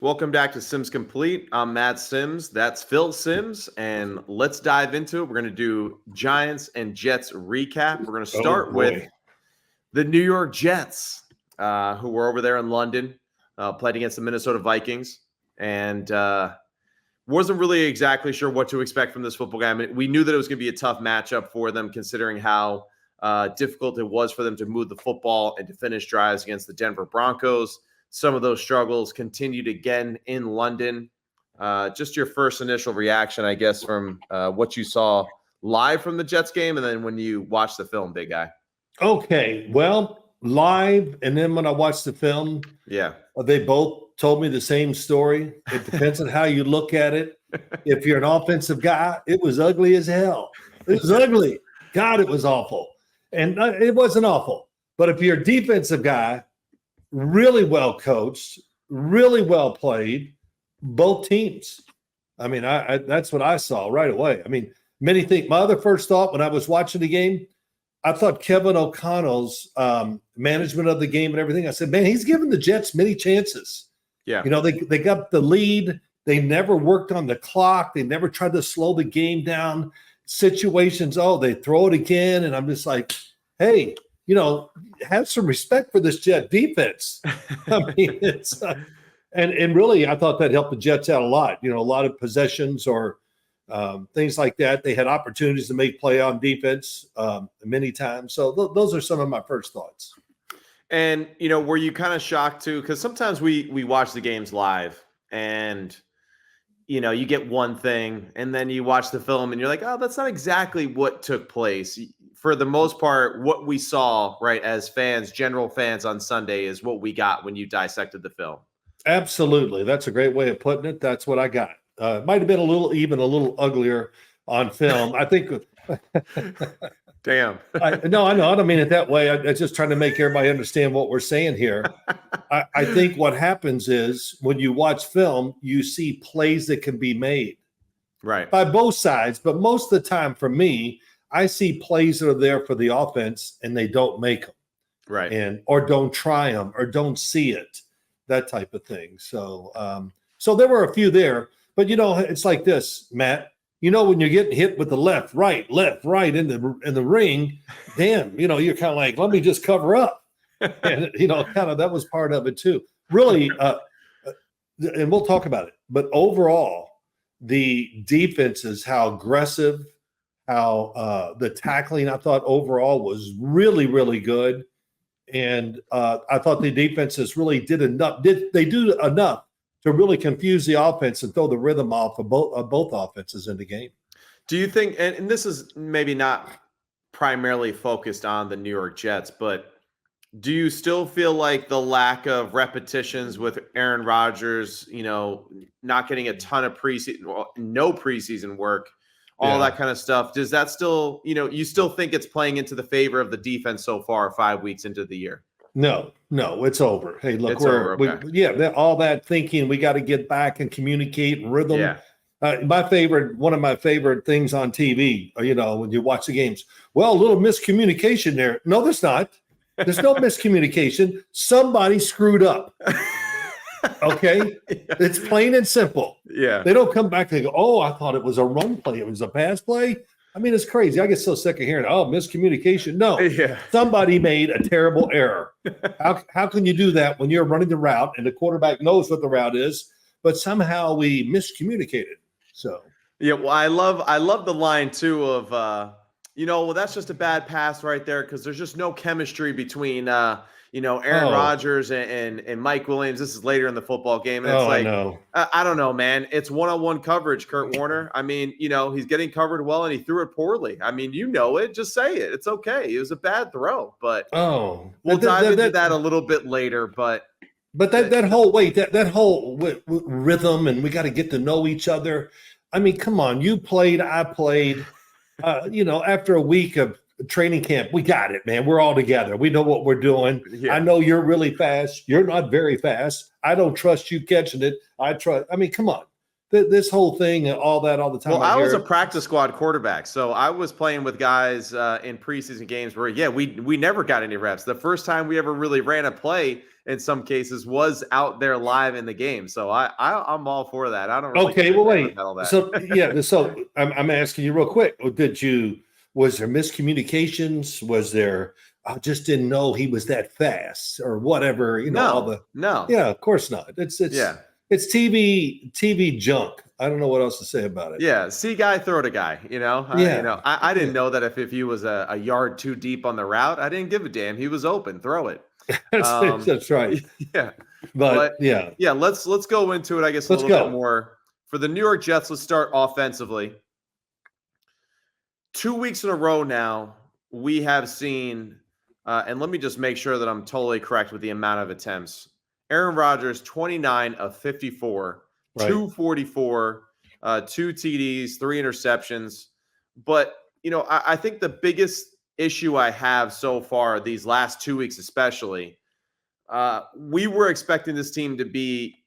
Welcome back to Sims Complete. I'm Matt Sims. That's Phil Sims. And let's dive into it. We're going to do Giants and Jets recap. We're going to start with the New York Jets, who were over there in London, played against the Minnesota Vikings. And wasn't really exactly sure what to expect from this football game. I mean, we knew that it was going to be a tough matchup for them, considering how difficult it was for them to move the football and to finish drives against the Denver Broncos. Some of those struggles continued again in London. Just your first initial reaction, I guess, from what you saw live from the Jets game and then when you watched the film, big guy. Okay, well, live and then when I watched the film, they both told me the same story. It depends on how you look at it. If you're an offensive guy, it was ugly as hell. It was ugly. God, it was awful. And it wasn't awful. But if you're a defensive guy, really well coached, really well played, both teams. I mean, that's what I saw right away. I mean, many think my other first thought when I was watching the game, I thought Kevin O'Connell's management of the game and everything. I said, man, he's given the Jets many chances. Yeah, you know, they got the lead. They never worked on the clock. They never tried to slow the game down. Situations, they throw it again, and I'm just like, hey. You know, have some respect for this Jet defense. I mean, it's and really, I thought that helped the Jets out a lot. You know, a lot of possessions or things like that. They had opportunities to make play on defense many times. So those are some of my first thoughts. And you know, were you kind of shocked too? Because sometimes we watch the games live, and you know, you get one thing, and then you watch the film, and you're like, oh, that's not exactly what took place. For the most part, what we saw, right, as fans, general fans on Sunday is what we got when you dissected the film. Absolutely. That's a great way of putting it. That's what I got. It might have been a little uglier on film. I think. Damn. No, I know. I don't mean it that way. I'm just trying to make everybody understand what we're saying here. I think what happens is when you watch film, you see plays that can be made. Right. By both sides. But most of the time for me, I see plays that are there for the offense and they don't make them, right? Or don't try them or don't see it, that type of thing. So, so there were a few there, but you know, it's like this, Matt. You know, when you're getting hit with the left, right in the ring, damn, you know, you're kind of like, let me just cover up, and you know, kind of that was part of it too. Really, and we'll talk about it. But overall, the defenses, how aggressive. How the tackling I thought overall was really, really good. And I thought the defenses really did enough. They do enough to really confuse the offense and throw the rhythm off of both offenses in the game. Do you think, and this is maybe not primarily focused on the New York Jets, but do you still feel like the lack of repetitions with Aaron Rodgers, you know, not getting a ton of no preseason work, all that kind of stuff. Does that still, you know, you still think it's playing into the favor of the defense so far, 5 weeks into the year? No, it's over. Hey, look, it's over. Okay. All that thinking, we got to get back and communicate and rhythm. Yeah. One of my favorite things on TV, you know, when you watch the games, well, a little miscommunication there. No, there's not. There's no miscommunication. Somebody screwed up. Okay, it's plain and simple. Yeah, they don't come back and go, "Oh, I thought it was a run play. It was a pass play." I mean, it's crazy. I get so sick of hearing, "Oh, miscommunication." No, somebody made a terrible error. How can you do that when you're running the route and the quarterback knows what the route is, but somehow we miscommunicated? So yeah, well, I love the line too of you know, well, that's just a bad pass right there because there's just no chemistry between you know, Aaron Rodgers and Mike Williams. This is later in the football game. And it's like, I don't know, man. It's one-on-one coverage, Kurt Warner. I mean, you know, he's getting covered well and he threw it poorly. I mean, you know it. Just say it. It's okay. It was a bad throw. But we'll dive into that a little bit later. But that whole rhythm and we got to get to know each other. I mean, come on. You played, I played. You know, after a week of training camp, we got it, man. We're all together. We know what we're doing. Yeah. I know you're really fast. You're not very fast. I don't trust you catching it. I mean, come on. This whole thing and all that all the time. Well, I was a practice squad quarterback, so I was playing with guys in preseason games where, we never got any reps. The first time we ever really ran a play, in some cases was out there live in the game. So I'm all for that. I don't really Okay, well, wait. all that. So I'm asking you real quick. Was there miscommunications? Was there I just didn't know he was that fast or whatever, No. Yeah, of course not. It's TV junk. I don't know what else to say about it. Yeah, see guy, throw to guy. I didn't know that if he was a yard too deep on the route, I didn't give a damn. He was open, throw it. That's right. Yeah, but yeah. Let's go into it. I guess a little bit more for the New York Jets. Let's start offensively. 2 weeks in a row now, we have seen, and let me just make sure that I'm totally correct with the amount of attempts. Aaron Rodgers, 29 of 54. Right. 244, 2 TDs, 3 interceptions. But, I think the biggest issue I have so far, these last 2 weeks especially, we were expecting this team to be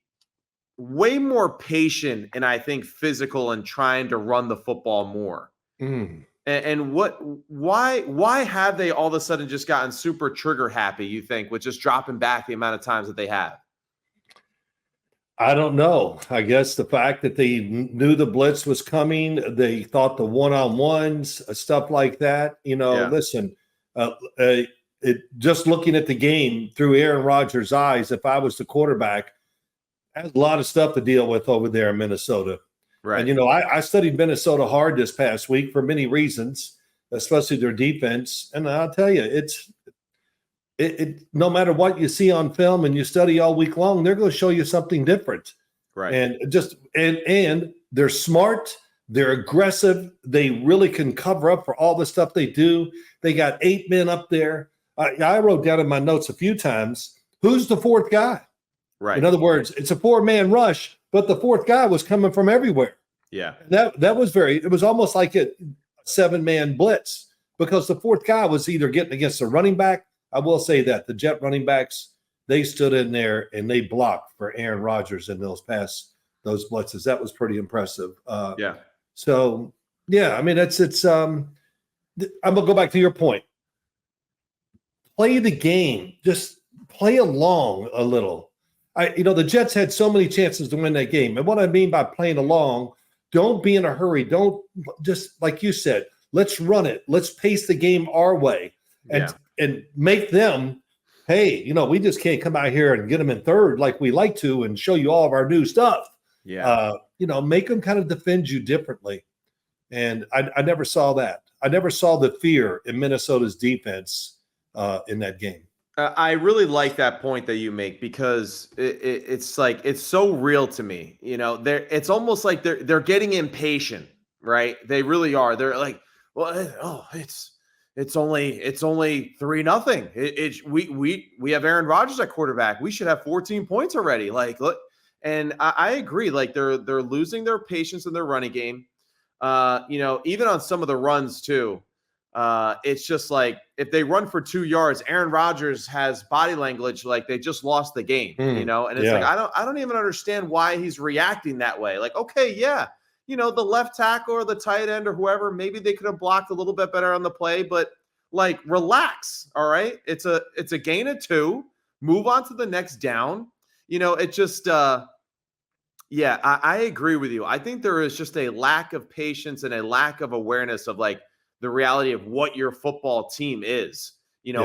way more patient and I think physical and trying to run the football more. And why have they all of a sudden just gotten super trigger happy, you think, with just dropping back the amount of times that they have? I don't know. I guess the fact that they knew the blitz was coming, they thought the one-on-ones, stuff like that. Listen, just looking at the game through Aaron Rodgers' eyes, if I was the quarterback, I had a lot of stuff to deal with over there in Minnesota. Right. And, I studied Minnesota hard this past week for many reasons, especially their defense. And I'll tell you, it no matter what you see on film and you study all week long, they're going to show you something different. Right. And they're smart. They're aggressive. They really can cover up for all the stuff they do. They got 8 men up there. I wrote down in my notes a few times, who's the fourth guy? Right. In other words, it's a 4-man rush, but the fourth guy was coming from everywhere. Yeah. That was it was almost like a 7-man blitz because the fourth guy was either getting against the running back. I will say that the Jet running backs, they stood in there and they blocked for Aaron Rodgers in those blitzes. That was pretty impressive. Yeah. So, yeah, I mean, I'm going to go back to your point. Play the game. Just play along a little. The Jets had so many chances to win that game. And what I mean by playing along, don't be in a hurry. Don't just, like you said, let's run it. Let's pace the game our way and make them, hey, we just can't come out here and get them in third like we like to and show you all of our new stuff. Yeah. Make them kind of defend you differently. And I never saw that. I never saw the fear in Minnesota's defense in that game. I really like that point that you make because it's like it's so real to me. It's almost like they're getting impatient, right? They really are. They're like, well, it's only 3-0. We have Aaron Rodgers at quarterback. We should have 14 points already. Like, look, and I agree. Like they're losing their patience in their running game. Even on some of the runs too. It's just like if they run for 2 yards, Aaron Rodgers has body language like they just lost the game, and it's like I don't even understand why he's reacting that way. Like, okay, yeah, the left tackle or the tight end or whoever, maybe they could have blocked a little bit better on the play, but like relax, all right? It's a gain of 2, move on to the next down. It just I agree with you. I think there is just a lack of patience and a lack of awareness of like the reality of what your football team is,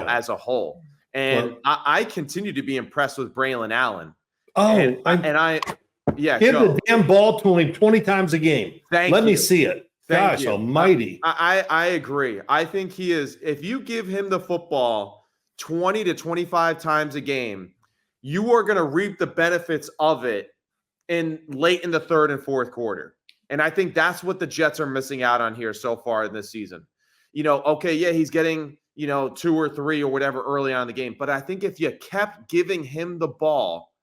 as a whole. And I continue to be impressed with Braylon Allen. Give the damn ball to him 20 times a game. Let me see it. Gosh almighty. I agree. I think he is. If you give him the football 20 to 25 times a game, you are going to reap the benefits of it late in the third and fourth quarter. And I think that's what the Jets are missing out on here so far in this season. He's getting, 2 or 3 or whatever early on in the game. But I think if you kept giving him the ball,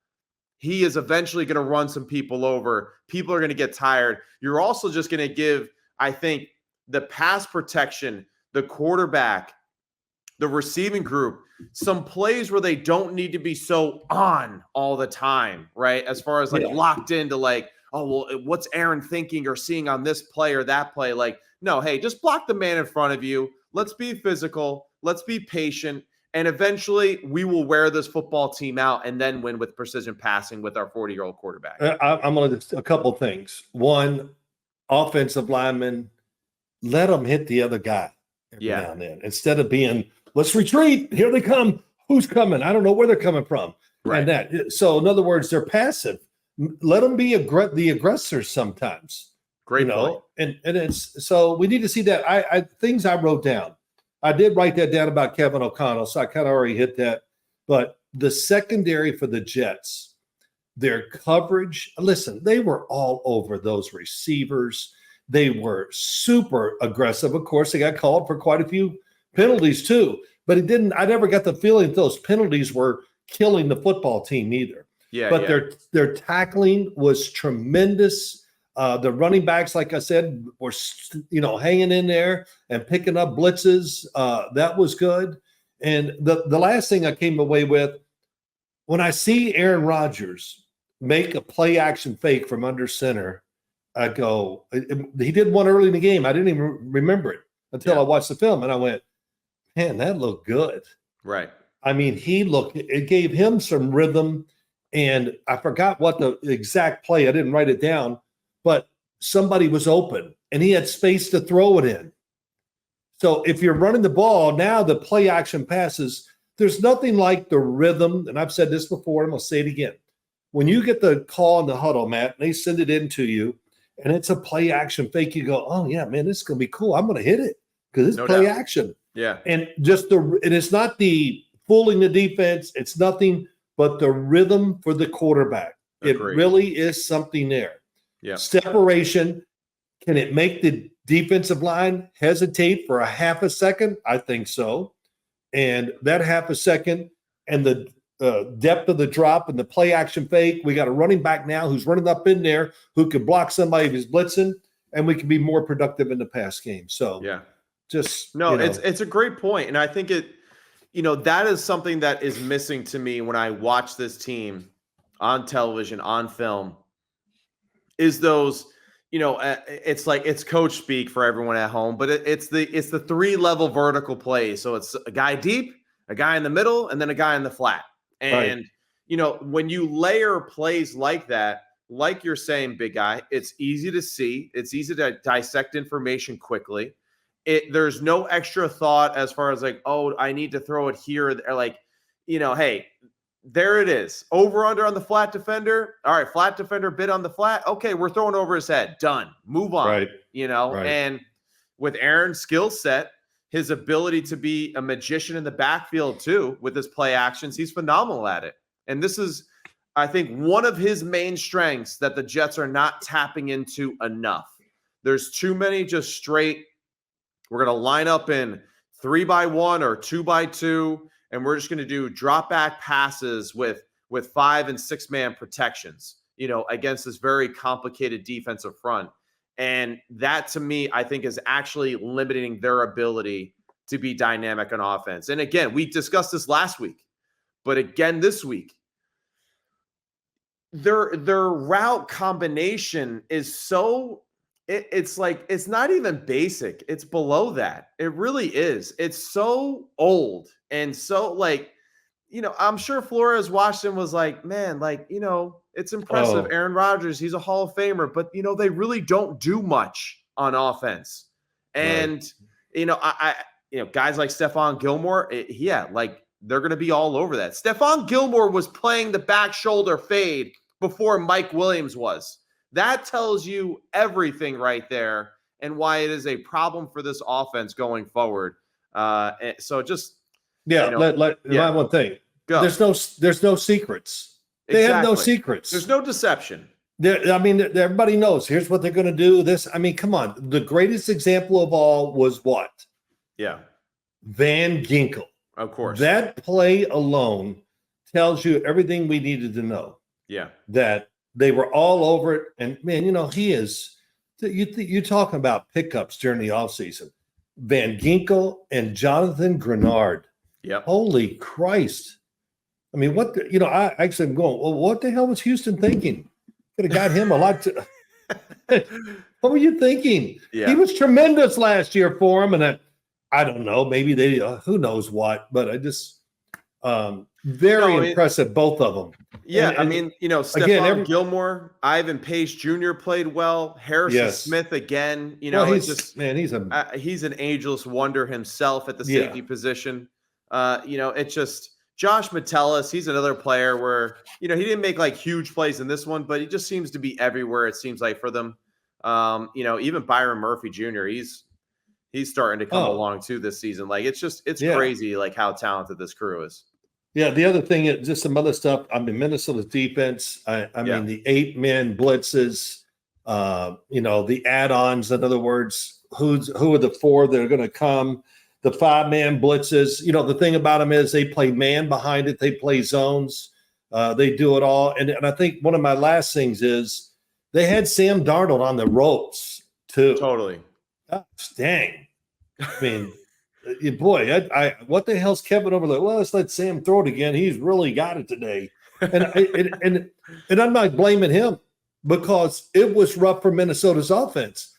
he is eventually going to run some people over. People are going to get tired. You're also just going to give, I think, the pass protection, the quarterback, the receiving group, some plays where they don't need to be so on all the time, right? As far as locked into like, oh, well, what's Aaron thinking or seeing on this play or that play? Like, no, hey, just block the man in front of you. Let's be physical. Let's be patient. And eventually we will wear this football team out and then win with precision passing with our 40-year-old quarterback. I'm going to a couple things. One, offensive lineman, let them hit the other guy every now and then. Instead of being, let's retreat. Here they come. Who's coming? I don't know where they're coming from. Right. And so, in other words, they're passive. Let them be the aggressors sometimes. Great point. And it's so we need to see that. I things I wrote down. I did write that down about Kevin O'Connell, so I kind of already hit that. But the secondary for the Jets, their coverage, listen, they were all over those receivers. They were super aggressive. Of course, they got called for quite a few penalties too. But I never got the feeling that those penalties were killing the football team either. But their tackling was tremendous. The running backs, like I said, were hanging in there and picking up blitzes. That was good. And the last thing I came away with, when I see Aaron Rodgers make a play action fake from under center, I go, he did one early in the game. I didn't even remember it until I watched the film, and I went, man, that looked good. Right. I mean, it gave him some rhythm, and I forgot what the exact play. I didn't write it down, but somebody was open, and he had space to throw it in. So if you're running the ball, now the play action passes, there's nothing like the rhythm, and I've said this before, I'm going to say it again. When you get the call in the huddle, Matt, and they send it in to you, and it's a play action fake, you go, oh, yeah, man, this is going to be cool. I'm going to hit it because it's play action. Yeah. And it's not the fooling the defense. It's nothing but the rhythm for the quarterback. Agreed. It really is something there. Yeah. Separation. Can it make the defensive line hesitate for a half a second? I think so. And that half a second and the depth of the drop and the play action fake, we got a running back now who's running up in there who can block somebody who's blitzing, and we can be more productive in the pass game. So yeah. It's a great point. And I think that is something that is missing to me when I watch this team on television, on film, is those, it's like it's coach speak for everyone at home, but it's the 3-level vertical play. So it's a guy deep, a guy in the middle, and then a guy in the flat. And, when you layer plays like that, like you're saying, big guy, it's easy to see. It's easy to dissect information quickly. There's no extra thought as far as like, oh, I need to throw it here. Or like, hey, there it is. Over under on the flat defender. All right, flat defender bid on the flat. Okay, we're throwing over his head. Done. Move on. Right. Right. And with Aaron's skill set, his ability to be a magician in the backfield too, with his play actions, he's phenomenal at it. And this is, I think, one of his main strengths that the Jets are not tapping into enough. There's too many just straight, we're going to line up in 3-by-1 or 2-by-2, and we're just going to do drop back passes with 5- and 6-man protections, against this very complicated defensive front. And that, to me, I think is actually limiting their ability to be dynamic on offense. And again, we discussed this last week, but again this week, their route combination is so it's like it's not even basic. It's below that. It really is. It's so old and so I'm sure Flores watched and was like, man, it's impressive. Aaron Rodgers, he's a Hall of Famer, but they really don't do much on offense. And guys like Stephon Gilmore, they're going to be all over that. Stephon Gilmore was playing the back shoulder fade before Mike Williams was. That tells you everything right there and why it is a problem for this offense going forward. So just one thing. Go. There's no secrets. They have no secrets. There's no deception. Everybody knows. Here's what they're going to do. Come on. The greatest example of all was what? Yeah. Van Ginkel. Of course. That play alone tells you everything we needed to know. Yeah. That they were all over it. And, man, he is – you're talking about pickups during the offseason. Van Ginkel and Jonathan Grenard. Yep. Holy Christ. I mean, I actually am going, well, what the hell was Houston thinking? Could have got him a lot to – what were you thinking? Yeah. He was tremendous last year for him. And I don't know, maybe they who knows what, but I just Very impressive, both of them. Yeah, and I mean, Stephon Gilmore, Ivan Pace Jr. played well. Harrison Smith again. he's an ageless wonder himself at the safety position. It's just Josh Metellus. He's another player where he didn't make like huge plays in this one, but he just seems to be everywhere. It seems like for them. Even Byron Murphy Jr. He's starting to come along too this season. Like it's crazy like how talented this crew is. Yeah, the other thing is just some other stuff. I mean, Minnesota's defense. I mean, the 8-man blitzes. The add-ons. In other words, who are the 4 that are going to come? The 5-man blitzes. The thing about them is they play man behind it. They play zones. They do it all. And I think one of my last things is they had Sam Darnold on the ropes too. Totally. Gosh, dang. I mean. Boy, I what the hell's Kevin over there? Well, let's let Sam throw it again. He's really got it today, and I'm not blaming him because it was rough for Minnesota's offense.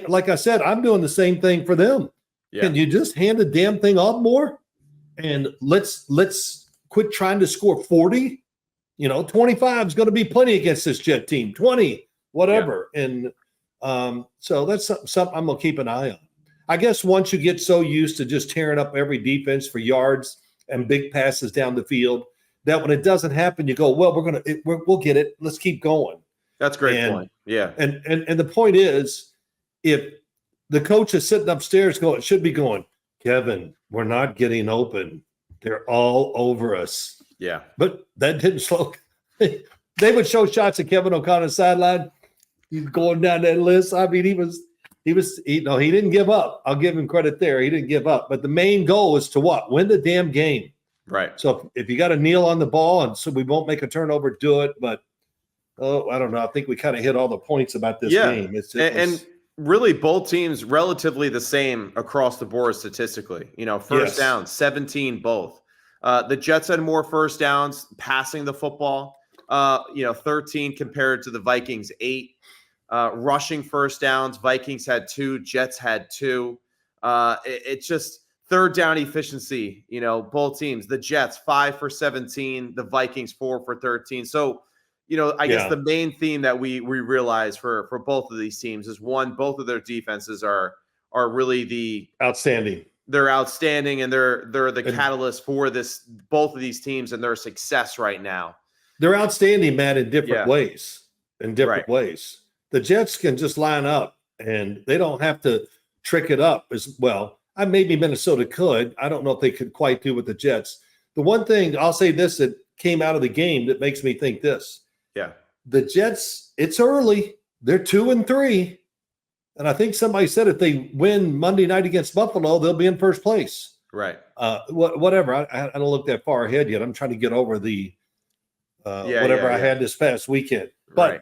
Like I said, I'm doing the same thing for them. Yeah. Can you just hand the damn thing off more, and let's quit trying to score 40? 25 is going to be plenty against this Jet team. 20, whatever, and so that's something I'm going to keep an eye on. I guess once you get so used to just tearing up every defense for yards and big passes down the field, that when it doesn't happen, you go, well, we'll get it. Let's keep going. That's a great point. Yeah. And the point is, if the coach is sitting upstairs should be going, Kevin, we're not getting open. They're all over us. Yeah. But that didn't slow. They would show shots at Kevin O'Connor's sideline. He's going down that list. I mean, he didn't give up. I'll give him credit there. He didn't give up. But the main goal is to what? Win the damn game. Right. So if you got to kneel on the ball and so we won't make a turnover, do it. But, I don't know. I think we kind of hit all the points about this game. And really both teams relatively the same across the board statistically. First down, 17 both. The Jets had more first downs passing the football, 13 compared to the Vikings, 8. Rushing first downs, Vikings had 2, Jets had 2. It's just third down efficiency, both teams. The Jets 5 for 17, the Vikings 4 for 13. So, I guess the main theme that we realize for both of these teams is one, both of their defenses are really outstanding. They're outstanding, and they're the catalyst for both of these teams and their success right now. They're outstanding, Matt, in different ways. The Jets can just line up, and they don't have to trick it up as well. Maybe Minnesota could. I don't know if they could quite do with the Jets. The one thing I'll say this that came out of the game that makes me think this. Yeah. The Jets, it's early. They're 2-3. And I think somebody said if they win Monday night against Buffalo, they'll be in first place. Right. Whatever. I don't look that far ahead yet. I'm trying to get over the I had this past weekend. But,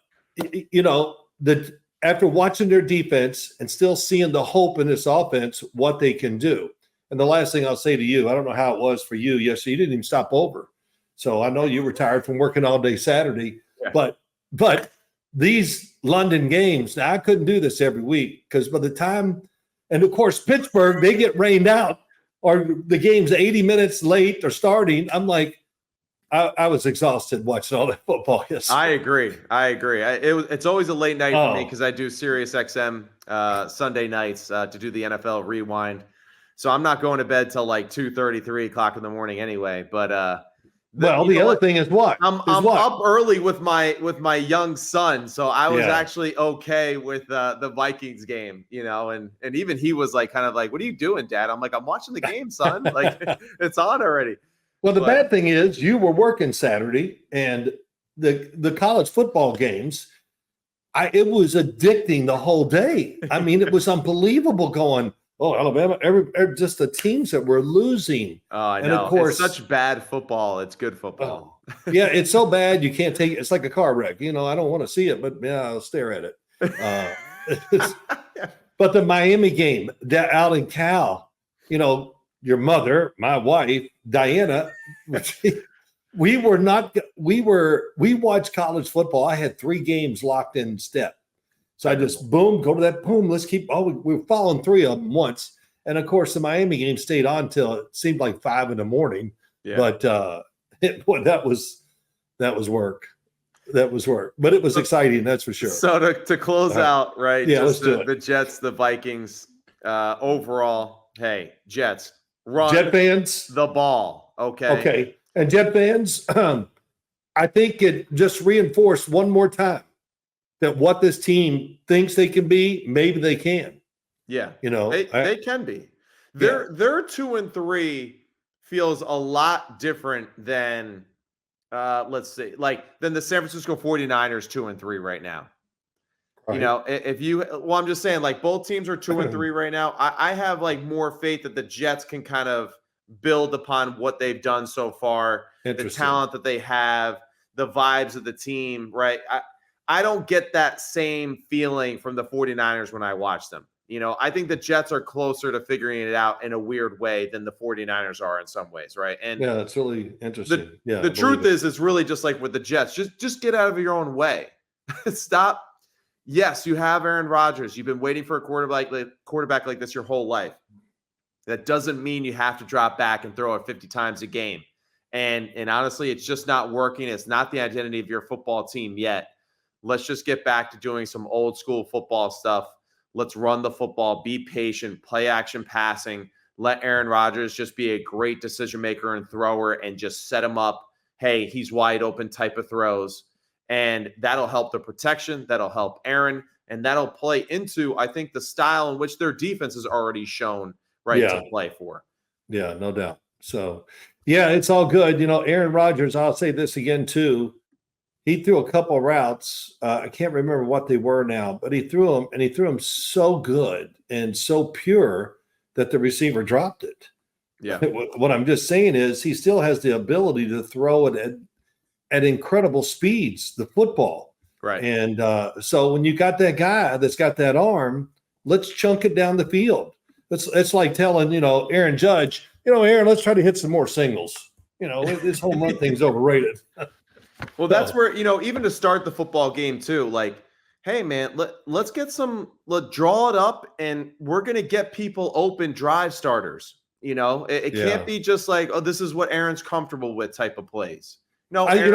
after watching their defense and still seeing the hope in this offense, what they can do. And the last thing I'll say to you, I don't know how it was for you yesterday. You didn't even stop over. So I know you were tired from working all day Saturday. Yeah. But these London games, now I couldn't do this every week because by the time – and, of course, Pittsburgh, they get rained out or the game's 80 minutes late or starting. I'm like, I was exhausted watching all that football yesterday. I agree. It's always a late night for me because I do Sirius XM Sunday nights to do the NFL Rewind. So I'm not going to bed till like 2:30, 3 o'clock in the morning anyway. But the other thing is what? I'm up early with my young son, so I was actually okay with the Vikings game, and even he was like kind of like, "What are you doing, Dad?" I'm like, "I'm watching the game, son. Like it's on already." Well, the bad thing is you were working Saturday, and the college football games, it was addicting the whole day. I mean, it was unbelievable going, Alabama, just the teams that were losing. Oh, I know. And of course, it's such bad football. It's good football. Yeah, it's so bad you can't take it. It's like a car wreck. I don't want to see it, but I'll stare at it. But the Miami game out in Cal, your mother, my wife, Diana, we watched college football. I had 3 games locked in step. So I just go to that boom. Let's keep we're following 3 of them once. And of course the Miami game stayed on till it seemed like 5 a.m. But boy, that was work. That was work, but it was exciting. That's for sure. So to close out, right? Yeah, just let's do it. The Jets, the Vikings, overall. Hey, Jets, run Jet fans, the ball. Okay. Okay, and Jet fans, I think it just reinforced one more time that what this team thinks they can be, maybe they can. Yeah, they can be. Their 2-3 feels a lot different than. Let's see, than the San Francisco 49ers 2-3 right now. Right. I'm just saying, both teams are 2-3 right now. I have more faith that the Jets can kind of build upon what they've done so far, the talent that they have, the vibes of the team, right? I don't get that same feeling from the 49ers when I watch them. I think the Jets are closer to figuring it out in a weird way than the 49ers are in some ways, right? And yeah, that's really interesting. The truth is, it's really just like with the Jets. Just get out of your own way. Stop. Yes, you have Aaron Rodgers. You've been waiting for a quarterback like this your whole life. That doesn't mean you have to drop back and throw it 50 times a game. And honestly, it's just not working. It's not the identity of your football team yet. Let's just get back to doing some old school football stuff. Let's run the football, be patient, play action passing. Let Aaron Rodgers just be a great decision maker and thrower and just set him up. Hey, he's wide open type of throws. And that'll help the protection. That'll help Aaron. And that'll play into, I think, the style in which their defense has already shown to play for. Yeah, no doubt. So, yeah, it's all good. Aaron Rodgers, I'll say this again, too. He threw a couple of routes. I can't remember what they were now, but he threw them so good and so pure that the receiver dropped it. Yeah. What I'm just saying is he still has the ability to throw it at incredible speeds, the football. Right. And so when you got that guy that's got that arm, let's chunk it down the field. It's like telling, Aaron Judge, Aaron, let's try to hit some more singles. This home run thing's overrated. Well, that's where, even to start the football game too, hey man, let's get draw it up and we're going to get people open drive starters. It can't be just this is what Aaron's comfortable with type of plays. No, Go ahead.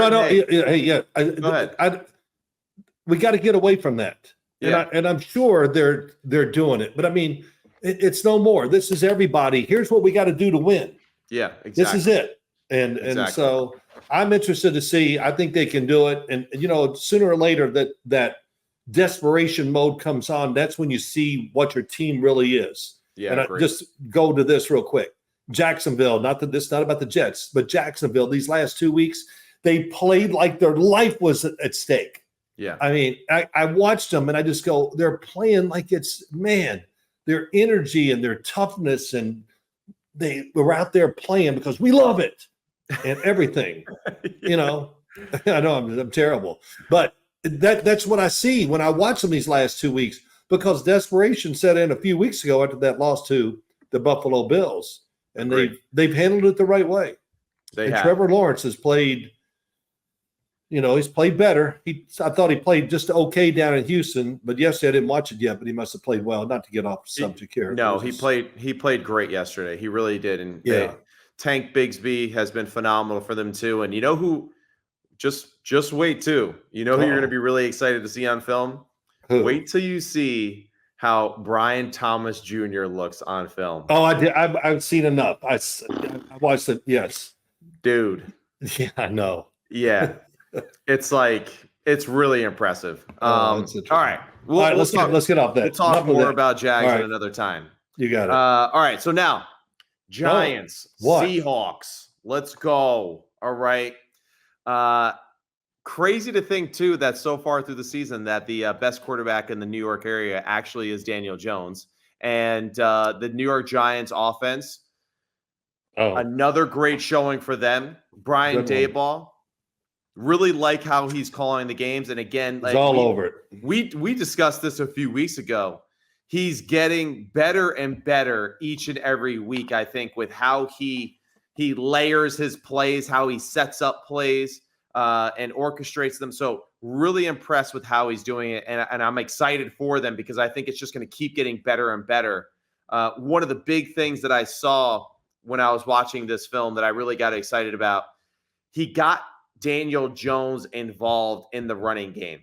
We got to get away from that. Yeah. And I'm sure they're doing it, but I mean, it's no more. This is everybody. Here's what we got to do to win. Yeah, exactly. This is it. And so I'm interested to see. I think they can do it. And sooner or later that desperation mode comes on. That's when you see what your team really is. Yeah. And I just go to this real quick. Jacksonville. Not about the Jets, but Jacksonville. These last 2 weeks, they played like their life was at stake. Yeah. I mean, I watched them and I just go, they're playing like their energy and their toughness, and they were out there playing because we love it and everything. I know I'm terrible, but that's what I see when I watch them these last 2 weeks, because desperation set in a few weeks ago after that loss to the Buffalo Bills, and they've handled it the right way. Trevor Lawrence has played. He's played better. I thought he played just okay down in Houston, but yesterday I didn't watch it yet, but he must have played well. Not to get off the subject here. No, he played great yesterday. He really did. And Tank Bigsby has been phenomenal for them too. And who? Just wait too. Who you're going to be really excited to see on film? Who? Wait till you see how Brian Thomas Jr. looks on film. Oh, I did. I've seen enough. I watched it. Yes, dude. Yeah, I know. Yeah. It's really impressive. All right. Let's get off that. We'll talk more about Jags at another time. You got it. All right. So now, Giants, Seahawks. Let's go. All right. Crazy to think, too, that so far through the season that the best quarterback in the New York area actually is Daniel Jones. And the New York Giants offense, another great showing for them. Brian Daboll. Really like how he's calling the games. And again, he's all over it. We discussed this a few weeks ago. He's getting better and better each and every week, I think, with how he layers his plays, how he sets up plays and orchestrates them. So really impressed with how he's doing it. And I'm excited for them because I think it's just going to keep getting better and better. One of the big things that I saw when I was watching this film that I really got excited about. He got Daniel Jones involved in the running game.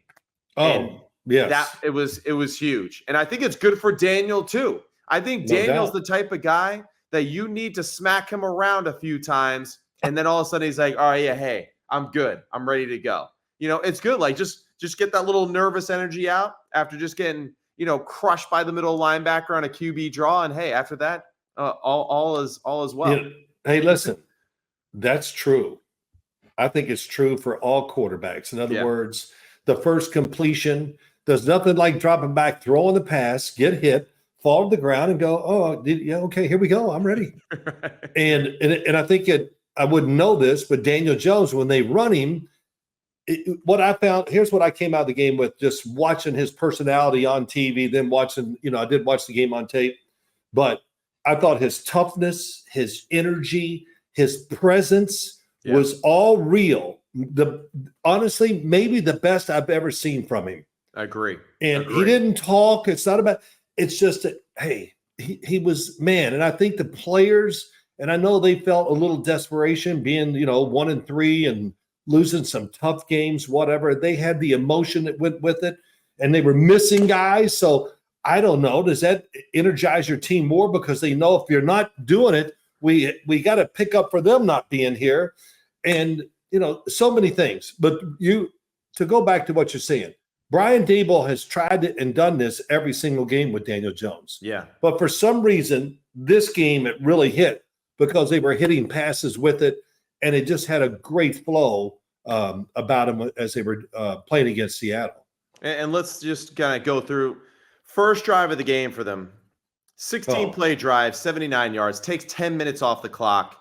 And yes. it was huge. And I think it's good for Daniel too. I think Daniel's the type of guy that you need to smack him around a few times, and then all of a sudden he's like, "Oh yeah, hey, I'm good. I'm ready to go." It's good. Like just get that little nervous energy out after just getting, crushed by the middle linebacker on a QB draw, and hey, after that, all is well. Hey, listen, that's true. I think it's true for all quarterbacks. In other words, the first completion, there's nothing like dropping back, throwing the pass, get hit, fall to the ground, and go, "Oh, okay, here we go. I'm ready." and I think I wouldn't know this, but Daniel Jones, when they run him, what I found, here's what I came out of the game with, just watching his personality on TV, then watching, I did watch the game on tape, but I thought his toughness, his energy, his presence was all real. Honestly, maybe the best I've ever seen from him. I agree. And he didn't talk. It's not about, it's just that, hey, he was, man. And I think the players, and I know they felt a little desperation being, 1-3 and losing some tough games, whatever. They had the emotion that went with it, and they were missing guys. So I don't know. Does that energize your team more? Because they know if you're not doing it, we got to pick up for them not being here. And, so many things. But to go back to what you're saying, Brian Daboll has tried it and done this every single game with Daniel Jones. Yeah. But for some reason, this game, it really hit because they were hitting passes with it, and it just had a great flow about them as they were playing against Seattle. And let's just kind of go through first drive of the game for them. 16-play drive, 79 yards, takes 10 minutes off the clock.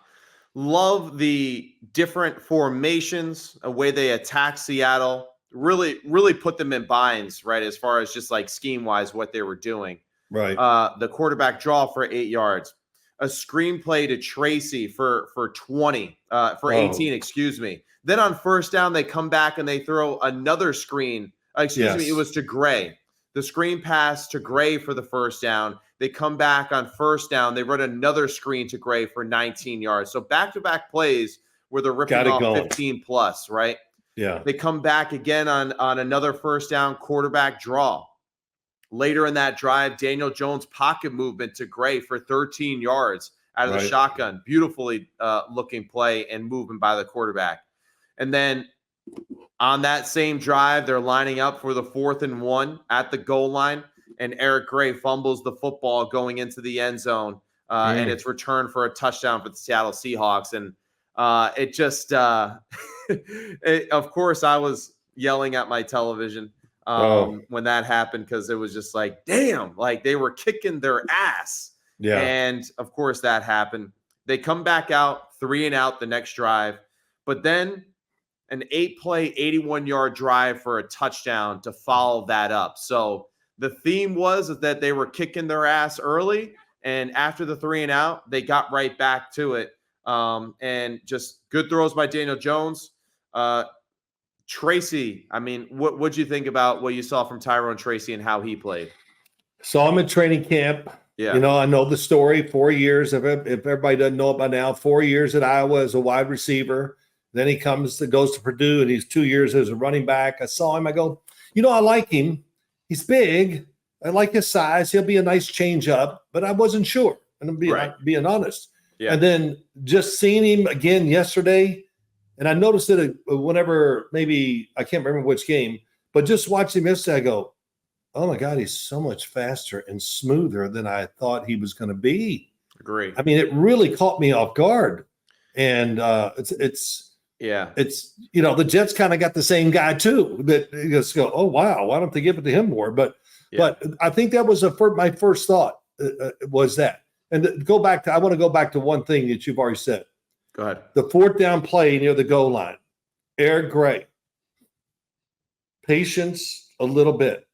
Love the different formations, a way they attack Seattle. Really put them in binds, right, as far as just like scheme-wise what they were doing. Right. The quarterback draw for 8 yards. A screenplay to Tracy for 18, excuse me. Then on first down, they come back and they throw another screen. It was to Gray. The screen pass to Gray for the first down. They come back on first down. They run another screen to Gray for 19 yards. So back-to-back plays where they're ripping off 15+, right? Yeah. They come back again on another first down quarterback draw. Later in that drive, Daniel Jones pocket movement to Gray for 13 yards out of the shotgun. Beautifully looking play and movement by the quarterback. And then on that same drive, they're lining up for the 4th and 1 at the goal line, and Eric Gray fumbles the football going into the end zone, and it's returned for a touchdown for the Seattle Seahawks. And it just of course, I was yelling at my television when that happened, because it was just like, damn, like they were kicking their ass. Yeah. And of course that happened. They come back out 3 and out the next drive, but then an 8-play, 81-yard drive for a touchdown to follow that up. So the theme was that they were kicking their ass early, and after the 3 and out, they got right back to it. And just good throws by Daniel Jones. Tracy, I mean, what'd you think about what you saw from Tyrone Tracy and how he played? Saw him in training camp. Yeah. I know the story. 4 years, if everybody doesn't know it by now, 4 years at Iowa as a wide receiver. Then he goes to Purdue, and he's 2 years as a running back. I saw him. I go, I like him. He's big. I like his size. He'll be a nice change up, but I wasn't sure. And I'm being honest. Yeah. And then just seeing him again yesterday, and I noticed it whenever, maybe I can't remember which game, but just watching him yesterday, I go, oh my God, he's so much faster and smoother than I thought he was going to be. Agree. I mean, it really caught me off guard. And it's the Jets kind of got the same guy too, that you just go, oh wow, why don't they give it to him more? But I think that was my first thought was that. And I want to go back to one thing that you've already said. Go ahead. The 4th down play near the goal line. Eric Gray. Patience a little bit.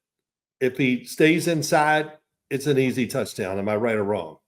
If he stays inside, it's an easy touchdown. Am I right or wrong?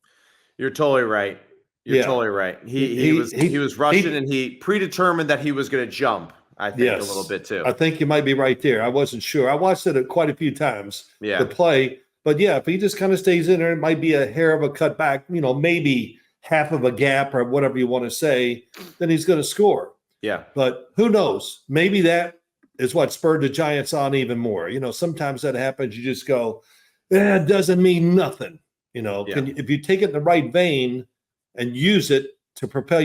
You're totally right. You're totally right. He was rushing, and he predetermined that he was going to jump, I think, a little bit too. I think you might be right there. I wasn't sure. I watched it quite a few times, the play. But, if he just kind of stays in there, it might be a hair of a cutback, maybe half of a gap or whatever you want to say, then he's going to score. Yeah. But who knows? Maybe that is what spurred the Giants on even more. Sometimes that happens. You just go, it doesn't mean nothing. If you take it in the right vein and use it to propel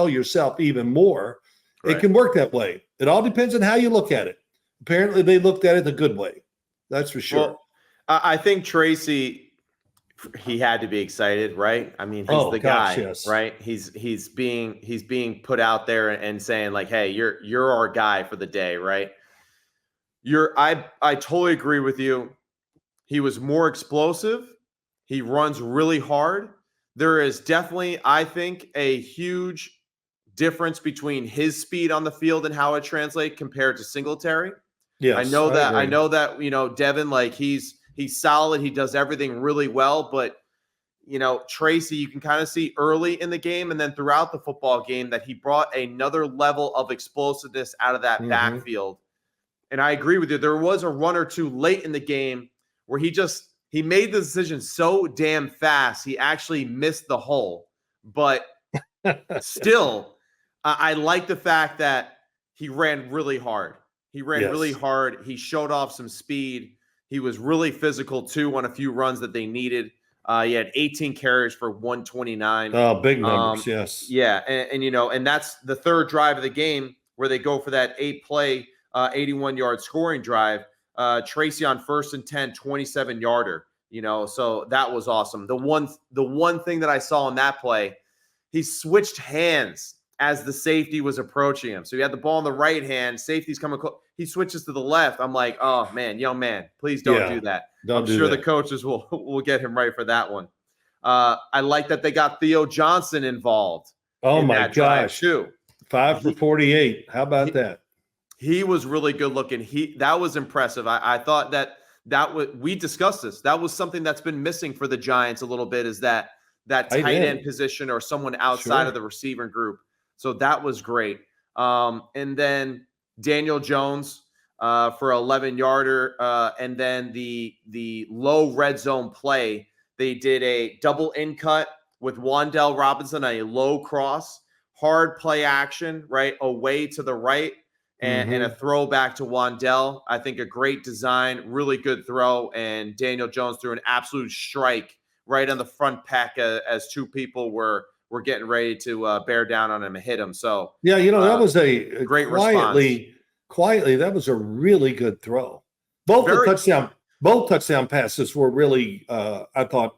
yourself even more, right. It can work that way. It all depends on how you look at it. Apparently, they looked at it the good way. That's for sure. Well, I think Tracy, he had to be excited, right? I mean, he's guy, yes. right? He's being put out there and saying like, "Hey, you're our guy for the day," right? I totally agree with you. He was more explosive. He runs really hard. There is definitely, I think, a huge difference between his speed on the field and how it translates compared to Singletary. Yes, I know that, Devin, like he's solid. He does everything really well, but Tracy, you can kind of see early in the game and then throughout the football game that he brought another level of explosiveness out of that backfield. And I agree with you. There was a run or two late in the game where he made the decision so damn fast. He actually missed the hole, but still, I like the fact that he ran really hard. He ran really hard. He showed off some speed. He was really physical too on a few runs that they needed. He had 18 carries for 129. Oh, big numbers, yes. Yeah, and that's the third drive of the game where they go for that 8-play, 81-yard scoring drive. Tracy on 1st and 10, 27-yarder. So that was awesome. The one thing that I saw in that play, he switched hands as the safety was approaching him. So he had the ball in the right hand. Safety's coming close. He switches to the left. I'm like, oh, man, young man, please don't do that. I'm sure the coaches will get him right for that one. I like that they got Theo Johnson involved. Oh, my gosh. Too. 5 for 48. How about that? He was really good looking. That was impressive. I thought we discussed this. That was something that's been missing for the Giants a little bit, is that tight end position or someone outside of the receiver group. So that was great. And then Daniel Jones for 11-yarder, and then the low red zone play. They did a double in cut with Wan'Dale Robinson, a low cross, hard play action, right, away to the right, and a throw back to Wan'Dale. I think a great design, really good throw, and Daniel Jones threw an absolute strike right on the front pack as two people were getting ready to bear down on him and hit him. So that was a great quietly. That was a really good throw. Both touchdown passes were really, I thought,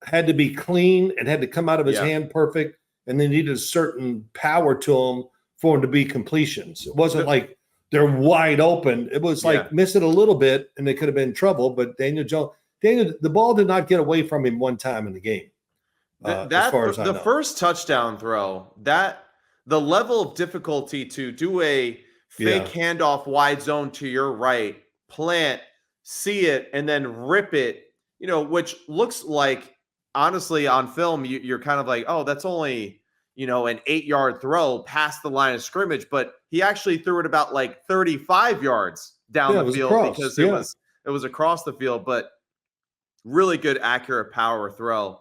had to be clean and had to come out of his hand perfect, and they needed a certain power to them for them to be completions. It wasn't like they're wide open. It was like miss it a little bit and they could have been in trouble. But the ball did not get away from him one time in the game. As far as I know. First touchdown throw, that the level of difficulty to do a fake handoff wide zone to your right, plant, see it, and then rip it, which looks like, honestly, on film, you're kind of like, oh, that's only, an 8-yard throw past the line of scrimmage, but he actually threw it about like 35 yards down the field because it was across the field, but really good, accurate power throw.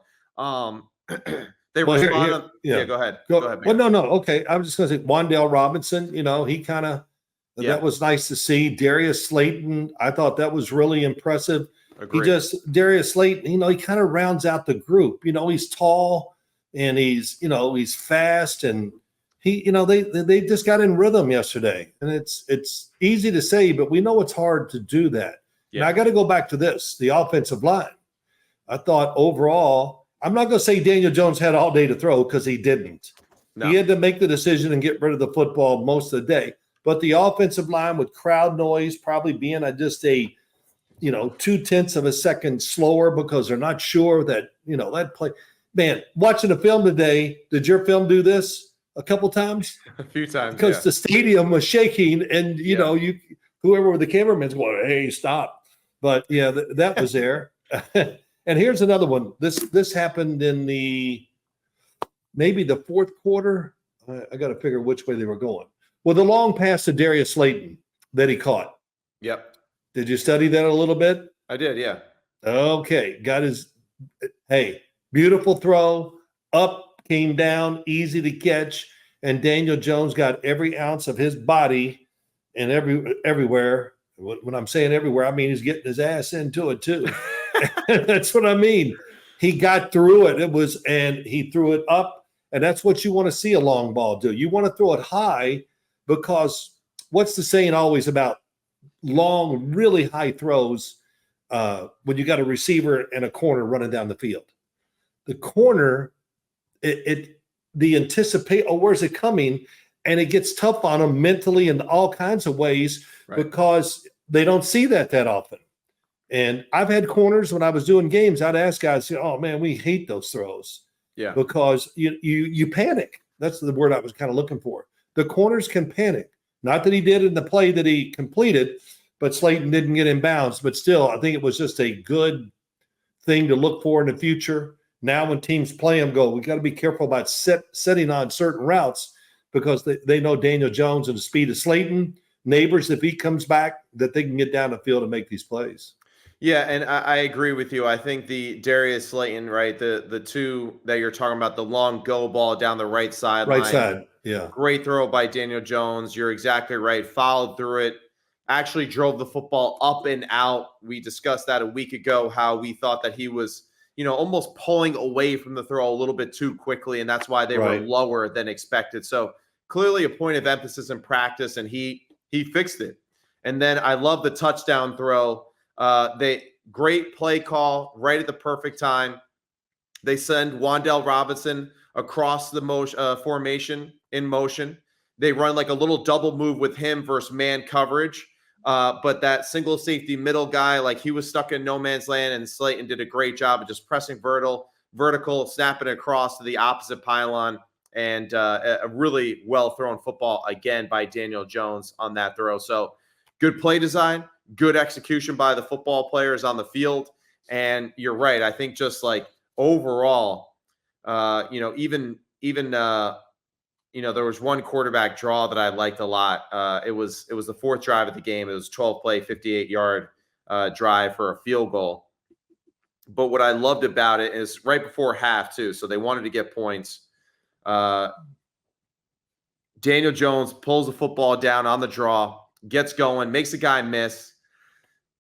They responded. Go ahead. Go ahead. Well, no. Okay. I was just going to say Wan'Dale Robinson, he kind of, that was nice to see. Darius Slayton, I thought that was really impressive. Agreed. Darius Slayton, he kind of rounds out the group. He's tall and he's fast, and they just got in rhythm yesterday. And it's easy to say, but we know it's hard to do that. Yeah. And I got to go back to the offensive line. I thought overall, I'm not going to say Daniel Jones had all day to throw, because he didn't. No. He had to make the decision and get rid of the football most of the day. But the offensive line, with crowd noise probably being at just a 0.2 of a second slower because they're not sure that, that play. Man, watching the film today, did your film do this a couple times? A few times, because the stadium was shaking, and whoever were the cameraman's going, "Hey, stop!" But that was there. And here's another one. This happened in maybe the fourth quarter. I got to figure which way they were going. Well, the long pass to Darius Slayton that he caught. Yep. Did you study that a little bit? I did, yeah. Okay. Hey, Beautiful throw, up, came down, easy to catch, and Daniel Jones got every ounce of his body and everywhere. When I'm saying everywhere, I mean he's getting his ass into it too. That's what I mean. He got through it. And he threw it up, and that's what you want to see a long ball do. You want to throw it high because what's the saying always about long, really high throws when you got a receiver and a corner running down the field? The corner, the anticipate, oh, where's it coming? And it gets tough on them mentally in all kinds of ways because they don't see that often. And I've had corners when I was doing games, I'd ask guys, oh man, we hate those throws. Yeah. Because you panic. That's the word I was kind of looking for. The corners can panic. Not that he did in the play that he completed, but Slayton didn't get in bounds. But still, I think it was just a good thing to look for in the future. Now when teams play him, we got to be careful about setting on certain routes because they know Daniel Jones and the speed of Slayton, Neighbors, if he comes back, that they can get down the field and make these plays. Yeah, and I agree with you. I think the Darius Slayton, right, the two that you're talking about, the long go ball down the right sideline. Right side, yeah. Great throw by Daniel Jones. You're exactly right. Followed through it. Actually drove the football up and out. We discussed that a week ago, how we thought that he was – almost pulling away from the throw a little bit too quickly, and that's why they were lower than expected. So clearly a point of emphasis in practice, and he fixed it. And then I love the touchdown throw. Great play call right at the perfect time. They send Wan'Dale Robinson across the formation in motion. They run like a little double move with him versus man coverage. But that single safety middle guy, like he was stuck in no man's land, and Slayton did a great job of just pressing vertical, snapping across to the opposite pylon, and a really well thrown football again by Daniel Jones on that throw. So good play design, good execution by the football players on the field. And you're right. I think just like overall, even there was one quarterback draw that I liked a lot. It was the fourth drive of the game. It was 12-play, 58-yard drive for a field goal. But what I loved about it is right before half, too. So they wanted to get points. Daniel Jones pulls the football down on the draw, gets going, makes a guy miss,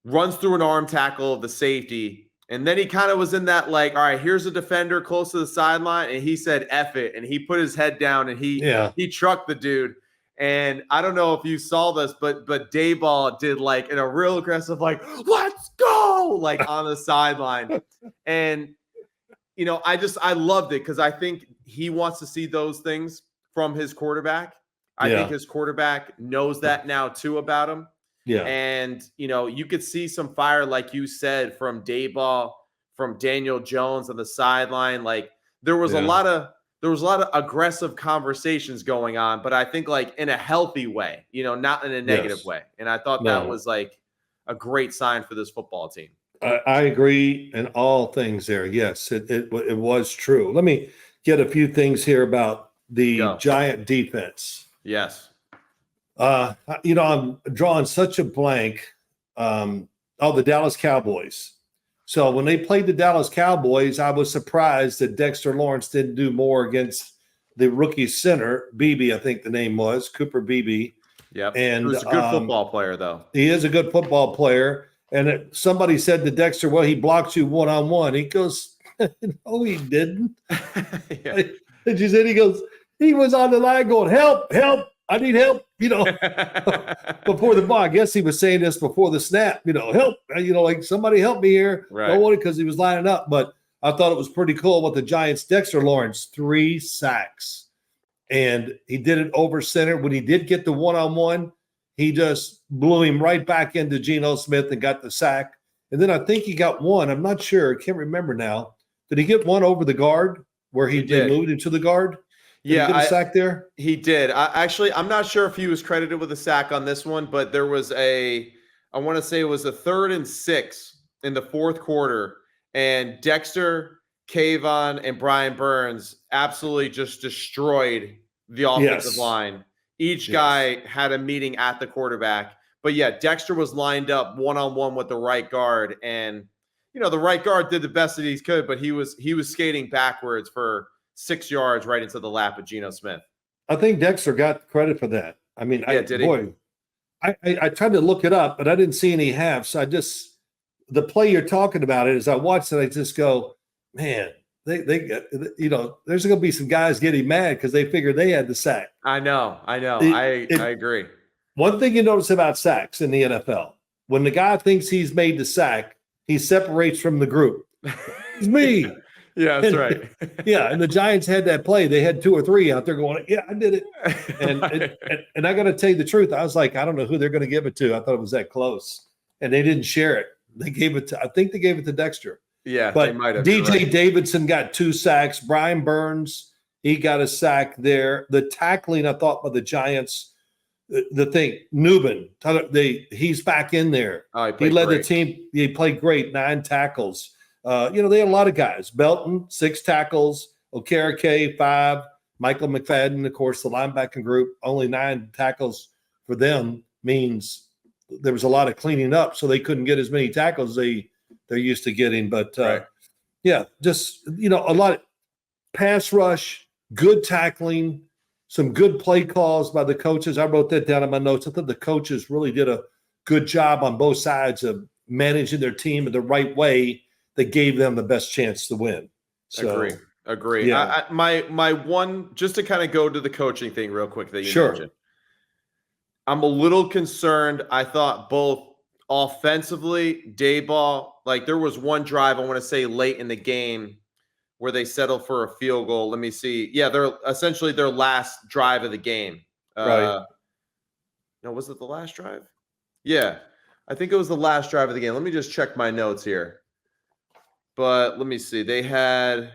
runs through an arm tackle of the safety. And then he kind of was in that like, all right, here's a defender close to the sideline. And he said, F it. And he put his head down and he trucked the dude. And I don't know if you saw this, but Dayball did like in a real aggressive, like, let's go, like on the sideline. And, I loved it because I think he wants to see those things from his quarterback. I think his quarterback knows that now too about him. Yeah. And, you could see some fire, like you said, from Dayball, from Daniel Jones on the sideline. Like there was a lot of aggressive conversations going on, but I think like in a healthy way, not in a negative way. And I thought that was like a great sign for this football team. I agree in all things there. Yes, it was true. Let me get a few things here about the Giant defense. Yes. I'm drawing such a blank. The Dallas Cowboys. So when they played the Dallas Cowboys, I was surprised that Dexter Lawrence didn't do more against the rookie center, Beebe, I think the name was, Cooper Beebe. Yep. And he's a good football player, though. He is a good football player. And somebody said to Dexter, well, he blocked you one-on-one. He goes, no, he didn't. Yeah. And she said, he was on the line going, help, I need help, before the ball. I guess he was saying this before the snap, help, like somebody help me here. Right. Don't want it because he was lining up. But I thought it was pretty cool what the Giants, Dexter Lawrence, 3 sacks. And he did it over center. When he did get the one-on-one, he just blew him right back into Geno Smith and got the sack. And then I think he got one. I'm not sure. I can't remember now. Did he get one over the guard where he moved into the guard? Did he get a sack there? He did. I'm not sure if he was credited with a sack on this one, but there was I want to say it was a 3rd and 6 in the fourth quarter, and Dexter, Kayvon, and Brian Burns absolutely just destroyed the offensive line. Each guy had a meeting at the quarterback. But, yeah, Dexter was lined up one-on-one with the right guard, and the right guard did the best that he could, but he was skating backwards for 6 yards right into the lap of Geno Smith. I think Dexter got credit for that. I mean, did I tried to look it up, but I didn't see any halves. So the play you're talking about it, as I watched it, I just go, man, they there's going to be some guys getting mad because they figured they had the sack. I know. I agree. One thing you notice about sacks in the NFL, when the guy thinks he's made the sack, he separates from the group. It's me. Yeah, that's right. Yeah, and the Giants had that play. They had 2 or 3 out there going, yeah, I did it. And I got to tell you the truth. I was like, I don't know who they're going to give it to. I thought it was that close. And they didn't share it. I think they gave it to Dexter. Yeah, but they might have. DJ right. Davidson got 2 sacks. Brian Burns, he got a sack there. The tackling, I thought, by the Giants, the thing, Newman, he's back in there. Oh, he led the team. He played great, 9 tackles. They had a lot of guys. Belton, 6 tackles. Okereke, 5. Michael McFadden, of course, the linebacking group, only 9 tackles for them means there was a lot of cleaning up, so they couldn't get as many tackles they're used to getting. But, just, a lot of pass rush, good tackling, some good play calls by the coaches. I wrote that down in my notes. I thought the coaches really did a good job on both sides of managing their team in the right way that gave them the best chance to win. So, Agree. Yeah. My one, just to kind of go to the coaching thing real quick that you Sure. mentioned. I'm a little concerned. I thought both offensively, Dayball, like there was one drive, I want to say late in the game, where they settled for a field goal. Let me see. Yeah, they're essentially their last drive of the game. Right. No, was it the last drive? Yeah, I think it was the last drive of the game. Let me just check my notes here. But let me see. They had,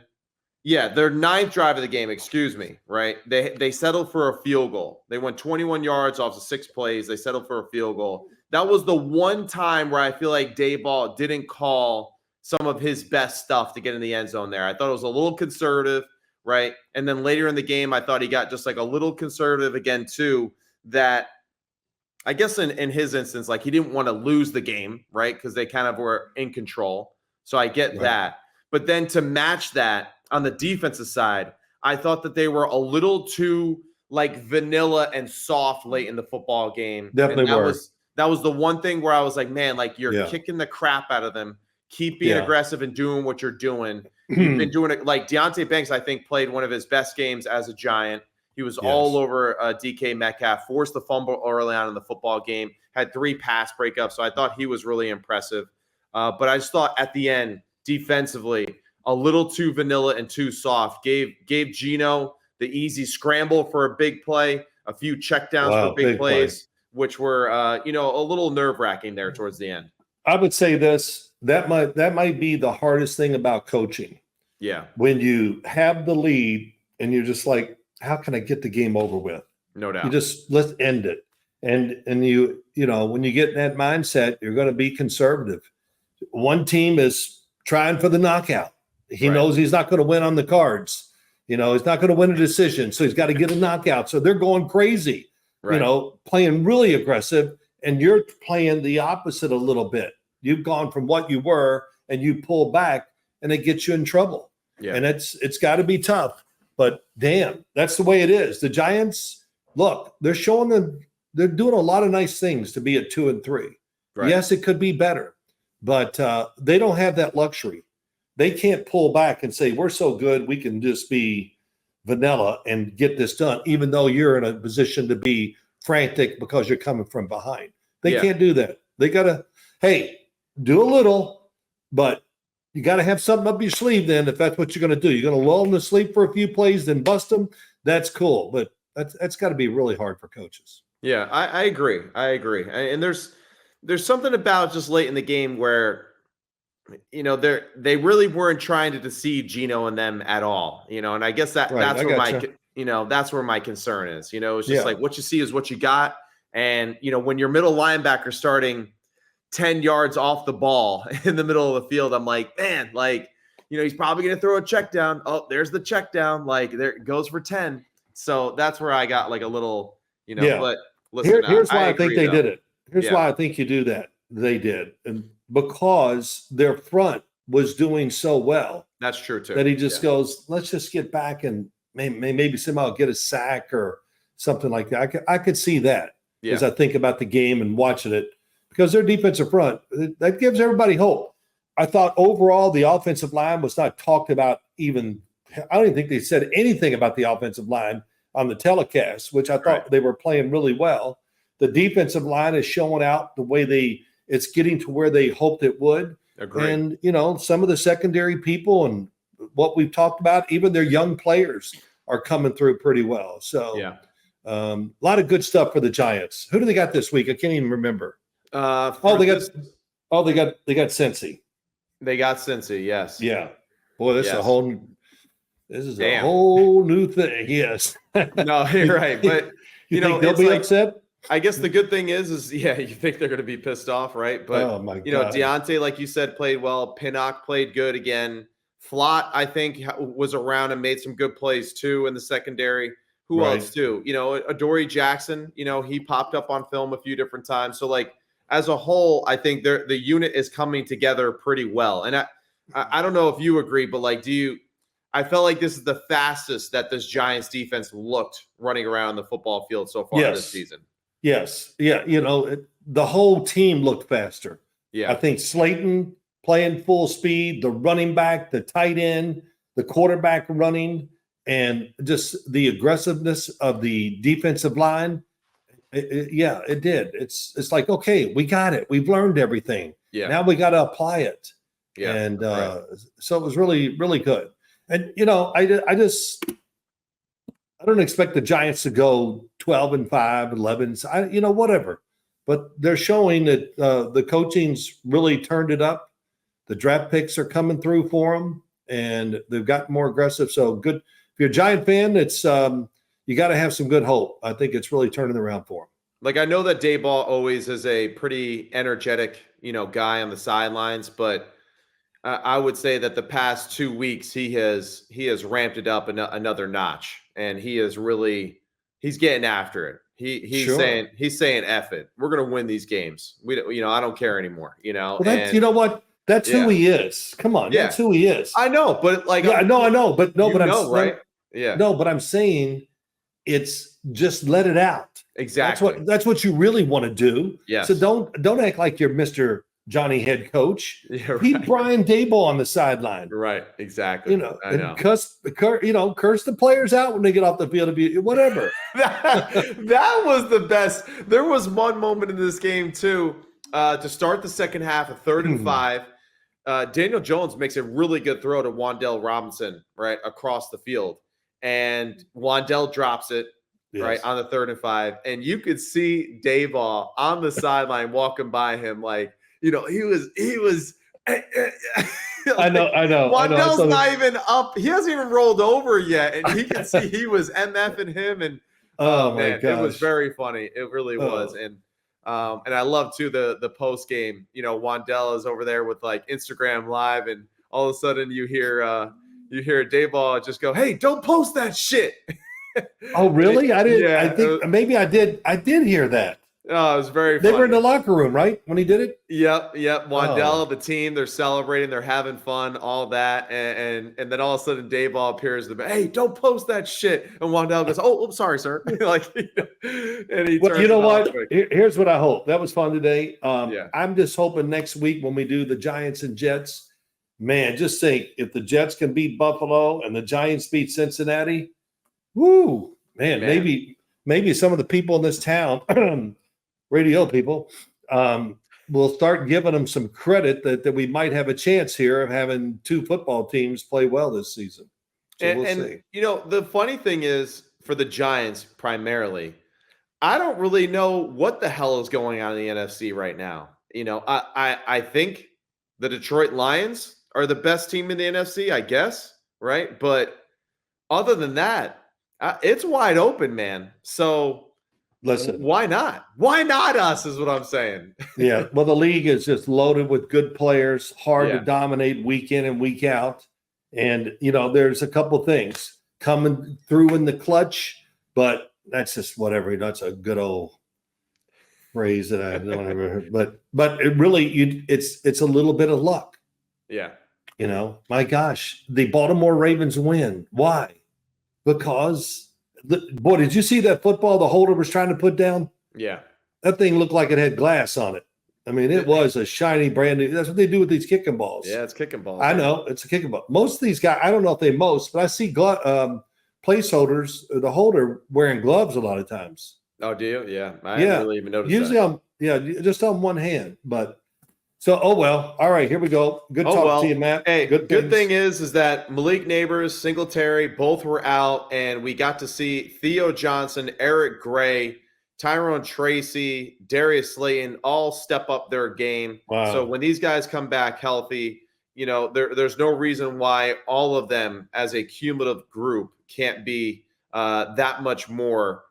their 9th drive of the game, excuse me, right? They settled for a field goal. They went 21 yards off of 6 plays. They settled for a field goal. That was the one time where I feel like Dayball didn't call some of his best stuff to get in the end zone there. I thought it was a little conservative, right? And then later in the game, I thought he got just like a little conservative again too, that I guess in his instance, like he didn't want to lose the game, right? Because they kind of were in control. So I get that. But then to match that on the defensive side, I thought that they were a little too like vanilla and soft late in the football game. Definitely were. That was the one thing where I was like, man, like you're kicking the crap out of them. Keep being aggressive and doing what you're doing. You've been doing it. Like Deonte Banks, I think, played one of his best games as a Giant. He was all over DK Metcalf, forced the fumble early on in the football game, had 3 pass breakups. So I thought he was really impressive. But I just thought at the end, defensively, a little too vanilla and too soft. Gave Geno the easy scramble for a big play, a few checkdowns for big plays, which were a little nerve-wracking there towards the end. I would say this. That might be the hardest thing about coaching. Yeah. When you have the lead and you're just like, how can I get the game over with? No doubt. You just let's end it. And when you get in that mindset, you're going to be conservative. One team is trying for the knockout. He knows he's not going to win on the cards. He's not going to win a decision. So he's got to get a knockout. So they're going crazy, playing really aggressive. And you're playing the opposite a little bit. You've gone from what you were and you pull back and it gets you in trouble. Yeah. And it's got to be tough. But damn, that's the way it is. The Giants, look, they're showing them they're doing a lot of nice things to be at 2-3. Right. Yes, it could be better, but they don't have that luxury. They can't pull back and say, we're so good, we can just be vanilla and get this done, even though you're in a position to be frantic because you're coming from behind. They can't do that. They got to, do a little, but you got to have something up your sleeve then if that's what you're going to do. You're going to lull them to sleep for a few plays, then bust them. That's cool, but that's got to be really hard for coaches. Yeah, I agree. And there's something about just late in the game where, they really weren't trying to deceive Geno and them at all, and I guess that's where my concern is, it's just like what you see is what you got. And, when your middle linebacker starting 10 yards off the ball in the middle of the field, I'm like, man, like, he's probably going to throw a check down. Oh, there's the check down. Like there it goes for 10. So that's where I got like a little, but listen, here's why I think they did it. Here's Yeah. why I think you do that. They did. And because their front was doing so well That's true too. that he just goes, let's just get back and maybe somehow get a sack or something like that. I could see that as I think about the game and watching it, because their defensive front, that gives everybody hope. I thought overall the offensive line was not talked about even. I don't even think they said anything about the offensive line on the telecast, which I thought they were playing really well. The defensive line is showing out the way it's getting to where they hoped it would. Agreed. And, you know, some of the secondary people and what we've talked about, even their young players are coming through pretty well. So a lot of good stuff for the Giants. Who do they got this week? I can't even remember. They got Cincy. They got Cincy, yes. Yeah. Boy, this is a whole new thing. Yes. No, you're right. But you know, think they'll be upset? I guess the good thing is you think they're going to be pissed off, right? But oh my God. You know, Deontay, like you said, played well. Pinnock played good again. Flott, I think, was around and made some good plays too in the secondary. Who else too? You know, Adoree Jackson, you know, he popped up on film a few different times. So like as a whole, I think the unit is coming together pretty well. And I don't know if you agree, but like, I felt like this is the fastest that this Giants defense looked running around the football field so far this season. Yes. Yeah. You know, the whole team looked faster. Yeah. I think Slayton playing full speed, the running back, the tight end, the quarterback running, and just the aggressiveness of the defensive line. It did. It's like, okay, we got it. We've learned everything. Yeah. Now we got to apply it. Yeah. And so it was really, really good. And, you know, I don't expect the Giants to go 12-5, 11, whatever. But they're showing that the coaching's really turned it up. The draft picks are coming through for them, and they've gotten more aggressive. So good. If you're a Giant fan, it's you got to have some good hope. I think it's really turning around for them. Like, I know that Daboll always is a pretty energetic, guy on the sidelines, but I would say that the past 2 weeks he has ramped it up another notch, and he's getting after it. He's saying F it. We're gonna win these games. I don't care anymore. Well, you know what? That's who he is. Come on, that's who he is. I know, but like, I know, but no, but I'm right. Yeah. No, but I'm saying it's just let it out. Exactly. That's what you really want to do. Yeah. So don't act like you're Mr. Johnny Head Coach. Yeah, right. Keep Brian Daboll on the sideline. Right. Exactly. I know. Curse the players out when they get off the field. Whatever. that was the best. There was one moment in this game too, to start the second half, a 3rd and 5. Daniel Jones makes a really good throw to Wan'Dale Robinson right across the field, and Wan'Dale drops it right on the 3rd and 5, and you could see Daboll on the sideline walking by him like, he was. I know. Wan'Dale's not even up. He hasn't even rolled over yet, and he can see he was MFing him, and man, it was very funny. It really was, and I love too the post game. Wan'Dale is over there with like Instagram Live, and all of a sudden you hear Daboll just go, "Hey, don't post that shit." Oh, really? I didn't. Yeah, I think maybe I did. I did hear that. Oh, it was very funny. They were in the locker room, right, when he did it? Yep. Wan'Dale, the team, they're celebrating, they're having fun, all that, and then all of a sudden Daboll appears. Hey, don't post that shit. And Wan'Dale goes, "Oh, I'm sorry, sir." and he turns. You know what? Here's what I hope. That was fun today. I'm just hoping next week when we do the Giants and Jets, man, just think if the Jets can beat Buffalo and the Giants beat Cincinnati, woo, man. Maybe some of the people in this town. Radio people, will start giving them some credit that we might have a chance here of having 2 football teams play well this season. So we'll see. The funny thing is for the Giants primarily, I don't really know what the hell is going on in the NFC right now. I think the Detroit Lions are the best team in the NFC, I guess, right? But other than that, it's wide open, man. So listen, why not? Why not us is what I'm saying. Yeah. Well, the league is just loaded with good players, hard to dominate week in and week out. And, there's a couple things coming through in the clutch, but that's just whatever. That's a good old phrase that I don't ever heard. But it really, it's a little bit of luck. Yeah. My gosh, the Baltimore Ravens win. Why? Because, boy, did you see that football the holder was trying to put down? Yeah. That thing looked like it had glass on it. I mean, it was a shiny, brand new. That's what they do with these kicking balls. Yeah, it's kicking balls. I know. It's a kicking ball. Most of these guys, I don't know if they but I see placeholders, the holder wearing gloves a lot of times. Oh, do you? Yeah. I didn't really even notice usually that. Just on one hand. But so, oh well. All right, here we go. Good talk to you, Matt. Hey, good thing is that Malik Neighbors, Singletary, both were out, and we got to see Theo Johnson, Eric Gray, Tyrone Tracy, Darius Slayton all step up their game. Wow. So when these guys come back healthy, there's no reason why all of them as a cumulative group can't be that much more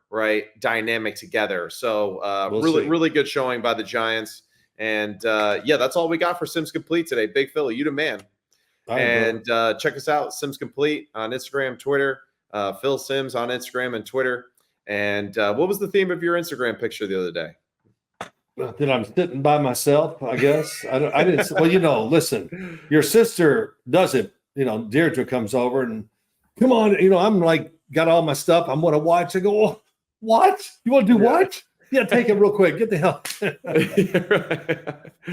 dynamic together. So really good showing by the Giants. And that's all we got for Sims Complete today. Big Philly, you the man. And check us out, Sims Complete on Instagram, Twitter, Phil Sims on Instagram and Twitter. And what was the theme of your Instagram picture the other day? That I'm sitting by myself, I guess. I didn't. Well, listen, your sister does it. Deirdre comes over and, come on, I'm like, got all my stuff. I'm going to watch. I go, oh, what? You want to do what? Yeah, take it real quick. Get the hell.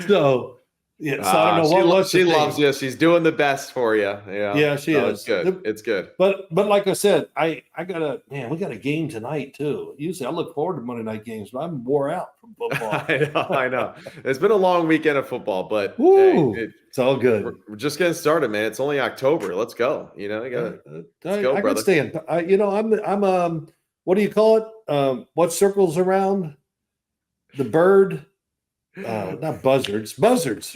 So I don't know what she loves you. She's doing the best for you. Yeah, she is. It's good. It's good. But like I said, we got a game tonight too. Usually I look forward to Monday night games, but I'm wore out from football. I know. It's been a long weekend of football, but it's all good. We're just getting started, man. It's only October. Let's go. You gotta let's go, brother. Can stay I'm what do you call it? What circles around the bird? Not buzzards,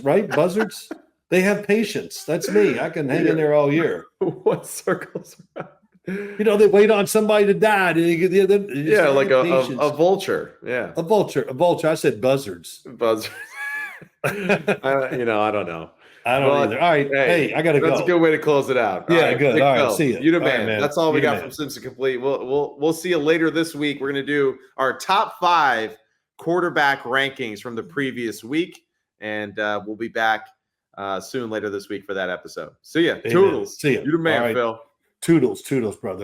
right? Buzzards. They have patience. That's me. I can hang in there all year. What circles around? They wait on somebody to die. Like a vulture. Yeah. A vulture. I said buzzards. Buzzards. I don't know. I don't either. All right. Hey, I got to go. That's a good way to close it out. Yeah, good. All right. See you. You the man. Right, man. That's all we got from Simpson Complete. We'll see you later this week. We're going to do our top 5 quarterback rankings from the previous week, and we'll be back soon later this week for that episode. See ya. Amen. Toodles. See ya. You the man, right. Phil. Toodles, brother.